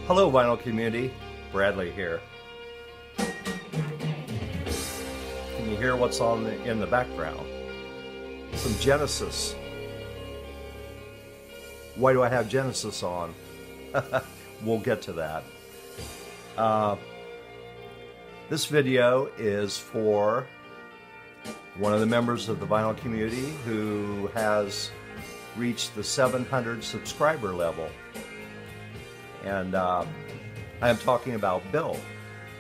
Hello vinyl community, Bradley here. Can you hear what's on in the background? Some Genesis. Why do I have Genesis on? We'll get to that. This video is for one of the members of the vinyl community who has reached the 700 subscriber level. And I am talking about Bill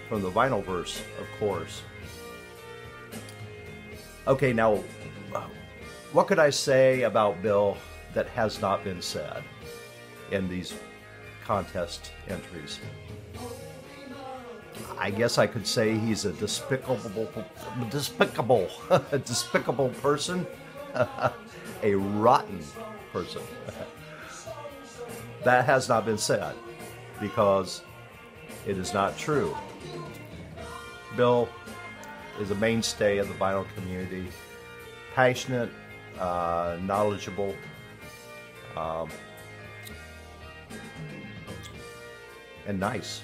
from the VinylVerse, of course. Okay, now, what could I say about Bill that has not been said in these contest entries? I guess I could say he's a despicable person, a rotten person. That has not been said because it is not true. Bill is a mainstay of the vinyl community, passionate, knowledgeable, and nice.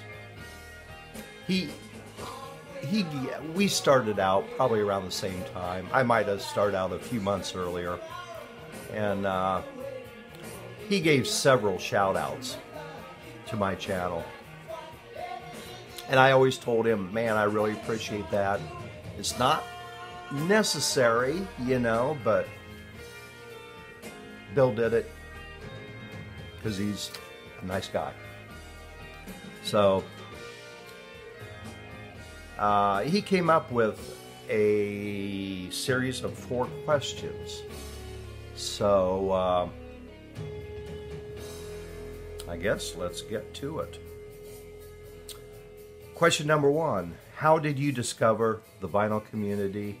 We started out probably around the same time. I might have started out a few months earlier, and he gave several shout-outs to my channel. And I always told him, man, I really appreciate that. It's not necessary, you know, but Bill did it because he's a nice guy. So he came up with a series of 4 questions. So I guess let's get to it. Question number 1. How did you discover the vinyl community,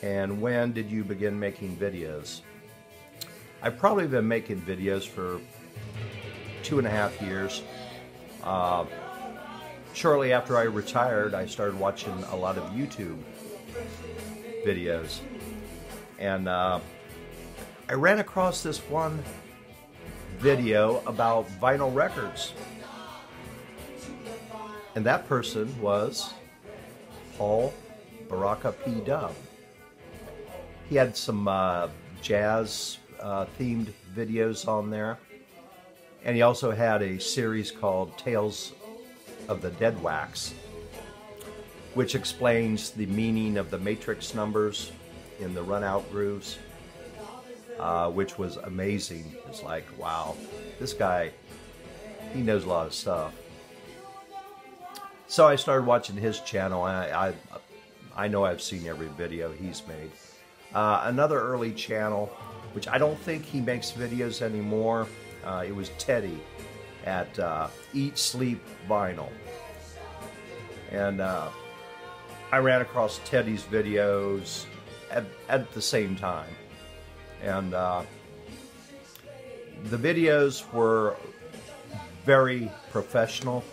and when did you begin making videos? I've probably been making videos for 2.5 years. Shortly after I retired, I started watching a lot of YouTube videos, and I ran across this one video about vinyl records, and that person was Paul Baraka P. Dub. He had some jazz themed videos on there, and he also had a series called Tales of the Dead Wax, which explains the meaning of the matrix numbers in the run-out grooves, which was amazing. It's like, wow, this guy, he knows a lot of stuff. So I started watching his channel, and I know I've seen every video he's made. Another early channel, which I don't think he makes videos anymore, it was Teddy at Eat Sleep Vinyl. And I ran across Teddy's videos at the same time. And the videos were very professional.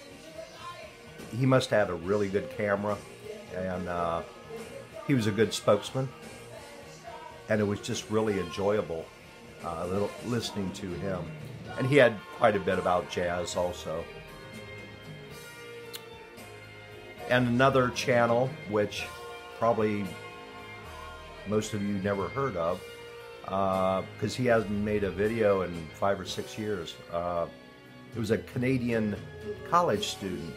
He must have had a really good camera, and he was a good spokesman. And it was just really enjoyable listening to him. And he had quite a bit about jazz also. And another channel, which probably most of you never heard of, because he hasn't made a video in 5 or 6 years. It was a Canadian college student.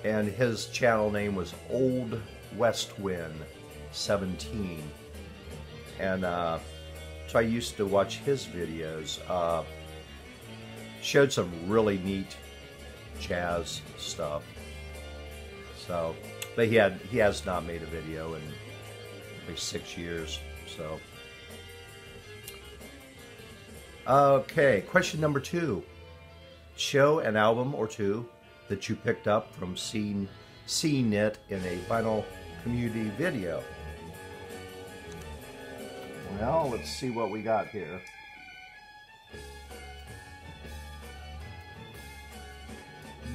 And his channel name was Old West Wind 17. And so I used to watch his videos. Showed some really neat jazz stuff. So, but he has not made a video in maybe 6 years. So, okay, question number 2. Show an album or 2 that you picked up from seeing it in a vinyl community video. Well, let's see what we got here.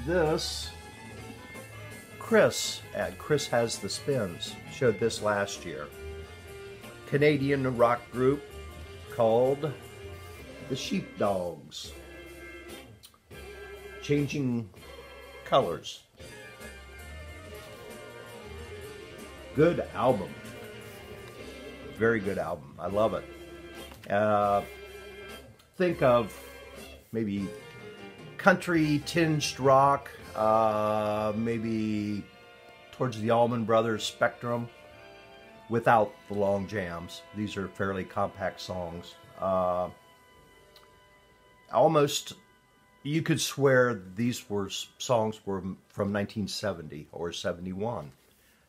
This, Chris at Chris Has the Spins showed this last year. Canadian rock group called the Sheepdogs, Changing Colors. Good album. Very good album. I love it. Think of maybe country tinged rock, maybe towards the Allman Brothers spectrum, without the long jams. These are fairly compact songs. Almost, you could swear these songs were from 1970 or 71.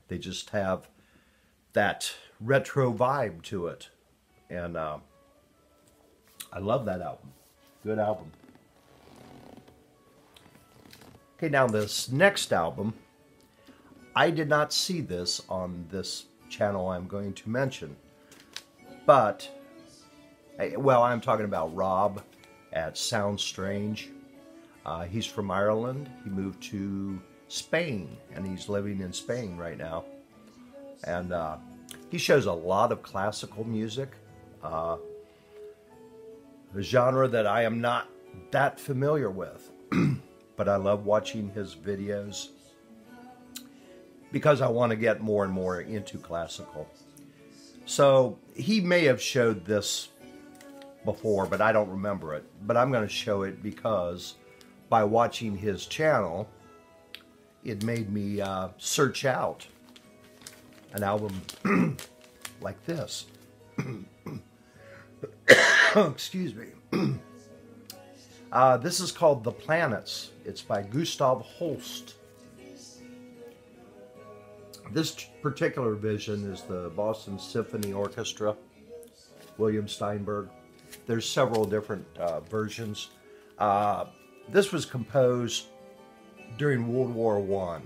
They just have that retro vibe to it. And I love that album. Good album. Okay, now this next album, I did not see this on this channel I'm going to mention. But, well, I'm talking about Rob at Sounds Strange. He's from Ireland. He moved to Spain, and he's living in Spain right now. And he shows a lot of classical music, a genre that I am not that familiar with. But I love watching his videos because I want to get more and more into classical. So he may have showed this before, but I don't remember it. But I'm going to show it because by watching his channel, it made me search out an album like this. Excuse me. This is called The Planets. It's by Gustav Holst. This particular vision is the Boston Symphony Orchestra, William Steinberg. There's several different versions. This was composed during World War I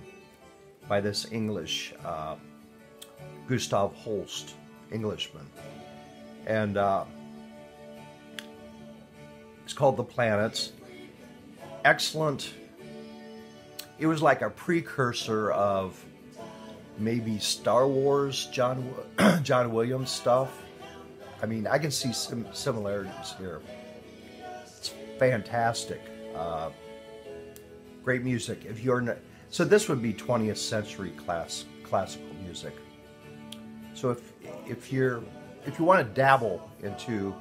by this English, Gustav Holst, Englishman. And it's called The Planets. Excellent. It was like a precursor of maybe Star Wars, John Williams stuff. I mean, I can see some similarities here. It's fantastic. Great music. If you're not, so this would be 20th century classical music. So if you want to dabble into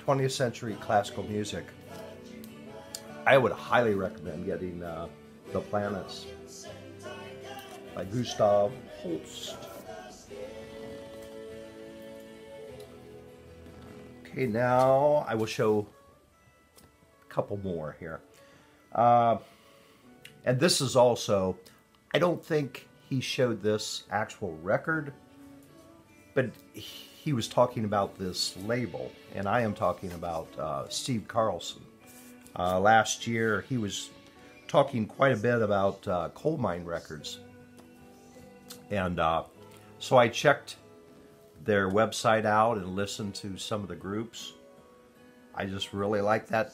20th century classical music, I would highly recommend getting The Planets by Gustav Holst. Okay, now I will show a couple more here. And this is also, I don't think he showed this actual record, but he was talking about this label, and I am talking about Steve Carlson. Last year, he was talking quite a bit about Coalmine Records. And so I checked their website out and listened to some of the groups. I just really like that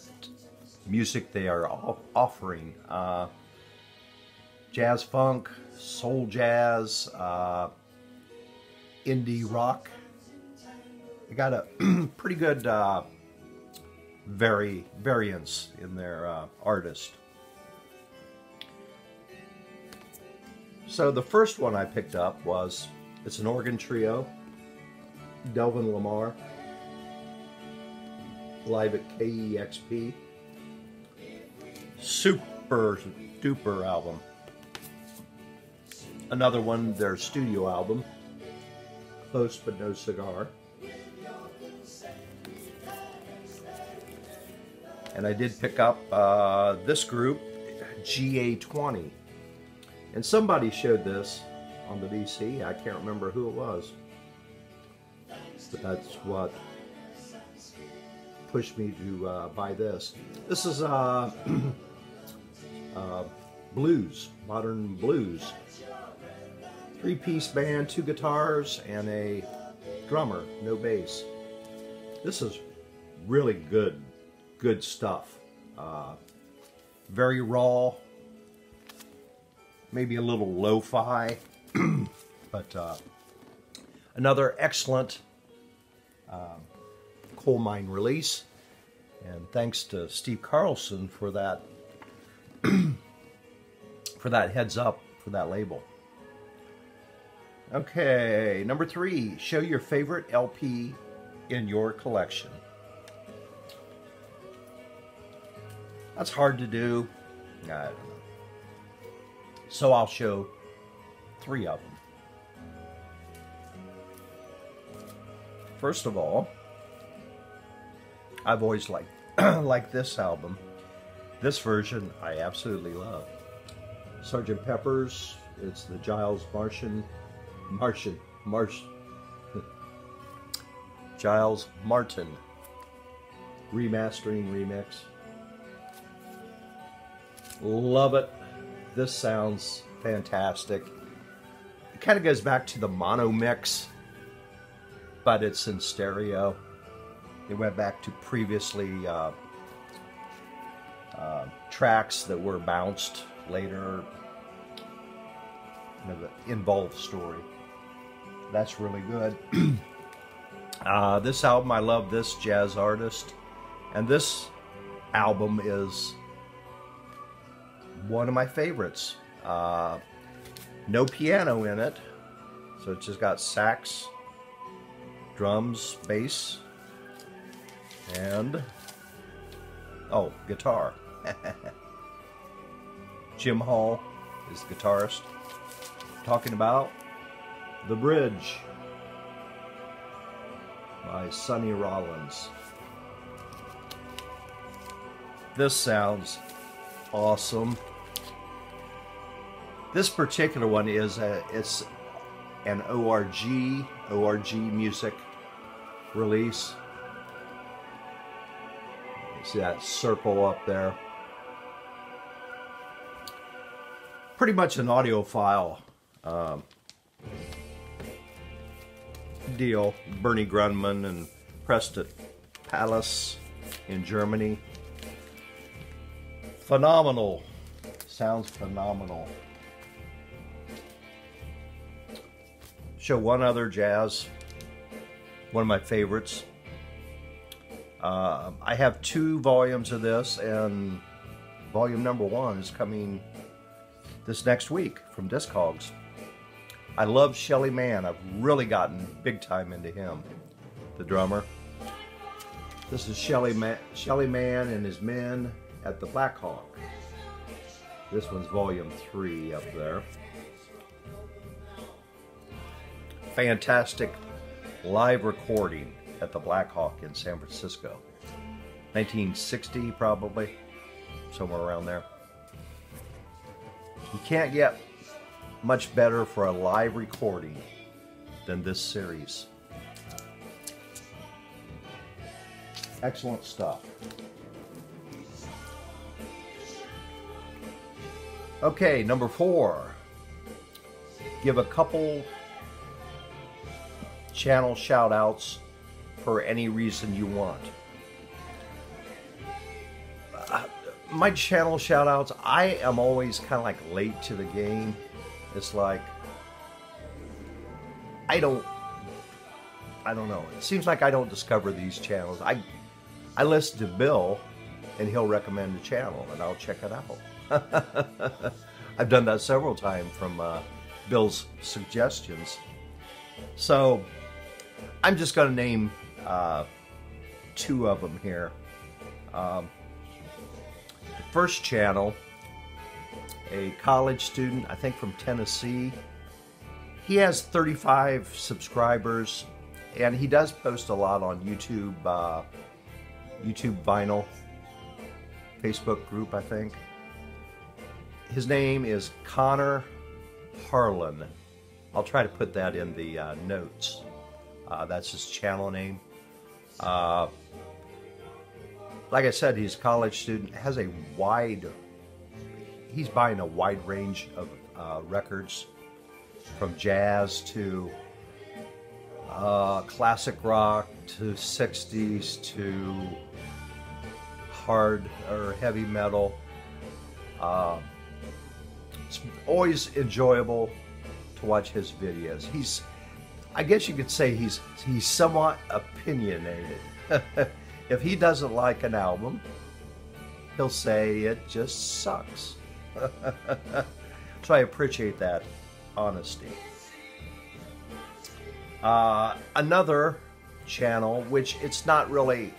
music they are offering. Jazz funk, soul jazz, indie rock. They got a pretty good variance in their artist. So the first one I picked up it's an organ trio, Delvin Lamar, live at KEXP. Super duper album. Another one, their studio album, Close But No Cigar. And I did pick up this group, GA20. And somebody showed this on the VC. I can't remember who it was. But that's what pushed me to buy this. This is blues, modern blues. 3-piece band, 2 guitars, and a drummer, no bass. This is really good stuff. Very raw. Maybe a little lo-fi, but another excellent Coalmine release. And thanks to Steve Carlson for that for that heads up for that label. Okay, number 3, show your favorite LP in your collection. That's hard to do. I don't know. So I'll show 3 of them. First of all, I've always liked like this album. This version I absolutely love. Sgt Pepper's, it's the Giles Giles Martin remastering remix. Love it. This sounds fantastic. It kind of goes back to the mono mix, but it's in stereo. It went back to previously tracks that were bounced later. Kind of an involved story. That's really good. This album, I love this jazz artist, and this album is one of my favorites. No piano in it, so it's just got sax, drums, bass, and guitar. Jim Hall is the guitarist. Talking about The Bridge by Sonny Rollins. This sounds awesome. This particular one is it's an ORG music release. You see that circle up there? Pretty much an audiophile deal. Bernie Grundman and Preston Palace in Germany. Phenomenal. Sounds phenomenal. Show one other jazz, one of my favorites. I have 2 volumes of this, and volume number 1 is coming this next week from Discogs. I love Shelly Man. I've really gotten big time into him, the drummer. This is Shelly Man and his men at the Black Hawk. This one's volume 3 up there. Fantastic live recording at the Black Hawk in San Francisco. 1960 probably, somewhere around there. You can't get much better for a live recording than this series. Excellent stuff. Okay, number 4. Give a couple channel shout-outs for any reason you want. My channel shout-outs, I am always kind of like late to the game. It's like, I don't know. It seems like I don't discover these channels. I listen to Bill, and he'll recommend a channel, and I'll check it out. I've done that several times from Bill's suggestions. So I'm just going to name 2 of them here. The first channel, a college student, I think from Tennessee. He has 35 subscribers, and he does post a lot on YouTube, YouTube Vinyl, Facebook group, I think. His name is Connor Harlan. I'll try to put that in the notes. That's his channel name. Like I said, he's a college student, has a he's buying a wide range of records, from jazz to classic rock to 60s to hard or heavy metal. It's always enjoyable to watch his videos. I guess you could say he's somewhat opinionated. if he doesn't like an album, he'll say it just sucks. So I appreciate that honesty. Another channel, which it's not really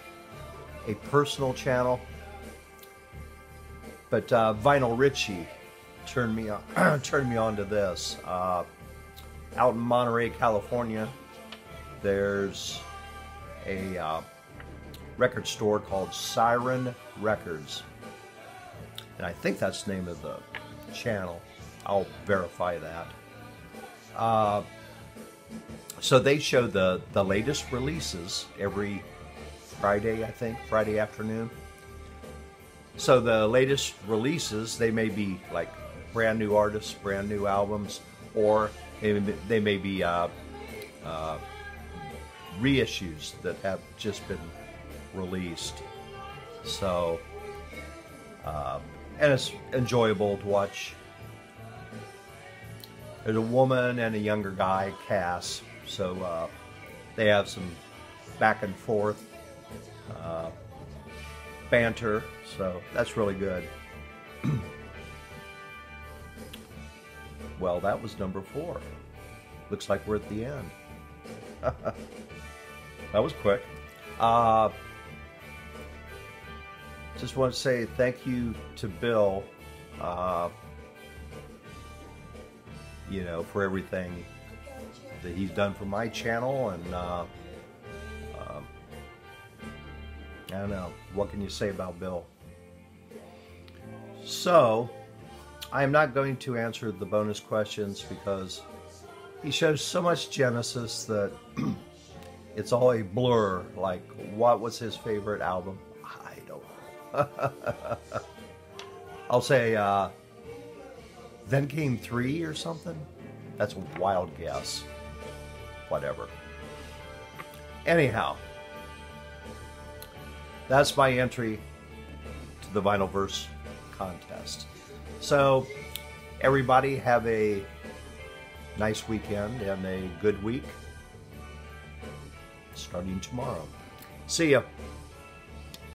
a personal channel, but Vinyl Richie turned me on to this. Out in Monterey, California, there's a record store called Siren Records, and I think that's the name of the channel. I'll verify that. So they show the latest releases every Friday, I think, Friday afternoon. So the latest releases, they may be like brand new artists, brand new albums, or they may be reissues that have just been released. So, and it's enjoyable to watch. There's a woman and a younger guy, Cass, so they have some back and forth banter, so that's really good. Well, that was number 4. Looks like we're at the end. That was quick. Just want to say thank you to Bill, you know, for everything that he's done for my channel, and I don't know, what can you say about Bill? So, I am not going to answer the bonus questions because he shows so much Genesis that it's all a blur. Like, what was his favorite album? I don't know. I'll say, Then Came 3 or something? That's a wild guess. Whatever. Anyhow, that's my entry to the VinylVerse contest. So, everybody have a nice weekend and a good week starting tomorrow. See ya.